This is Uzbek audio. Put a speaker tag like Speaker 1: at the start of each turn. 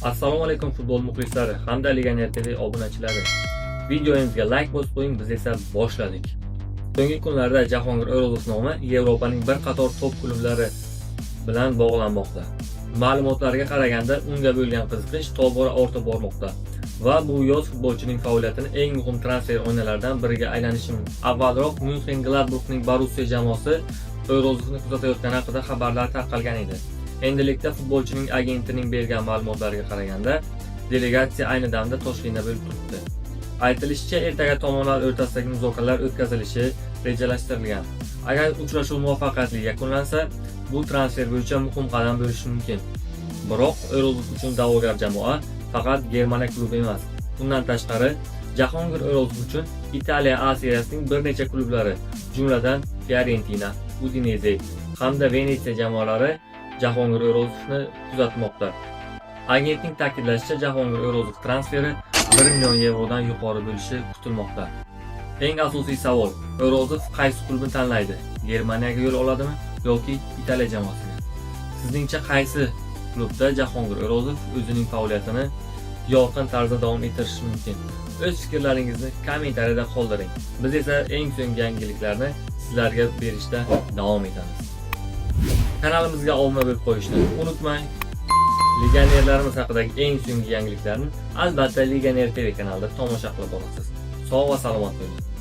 Speaker 1: Assalomu alaykum futbol muxlislari hamda Legioner TV obunachilari. Videomizga like bosib qo'ying, biz esa boshladik. So'nggi kunlarda Jahongir O'rozov nomi Yevropaning bir qator top klublari bilan bog'lanmoqda. Ma'lumotlarga qaraganda, unga bo'lgan qiziqish tobora ortib bormoqda va bu yoz futbolchining faoliyatini eng muhim transfer oynalaridan biriga aylanishi mumkin. Avvalroq München-Gladbachning Borussia jamoasi O'rozovni kuzatayotgani haqida xabarlar tarqalgan edi. Endilikda futbolchining agentining bergan ma'lumotlarga qaraganda, delegatsiya ayni damda Toshkentda bo'lib turibdi. Aytilishicha, ertaga tomonlar o'rtasidagi muzokaralar o'tkazilishi rejalashtirilgan. Agar uchrashuv muvaffaqiyatli yakunlansa, bu transfer bo'yicha muhim qadam bo'lishi mumkin. Biroq O'rozov uchun da'vogar jamoa faqat Germaniya klubi emas. Bundan tashqari, Jahongir O'rozov uchun Italiya A seriyasining bir necha klublari, jumladan Fiorentina, Udinese hamda Venetsiya jamoalari Jahongir O'rozovni kuzatmoqda. Agentning ta'kidlashicha, Jahongir O'rozov transferi 1 million yevrodan yuqori bo'lishi kutilmoqda. Eng asosiy savol: O'rozov qaysi klubni tanlaydi? Germaniyaga yo'l oladimi yoki Italiya jamoasiga? Sizningcha qaysi klubda Jahongir O'rozov o'zining faoliyatini yorqin tarzda davom ettirishi mumkin? O'z fikrlaringizni kommentariyada qoldiring. Biz esa eng so'nggi yangiliklarni sizlarga berishda davom etamiz. Kanalimizga obuna bo'lib qo'yishni unutmang. Legionerlarimiz haqidagi eng so'nggi yangiliklarni albatta Legioner TV kanalida tomosha qilib olasiz. Sog' va salomat bo'ling.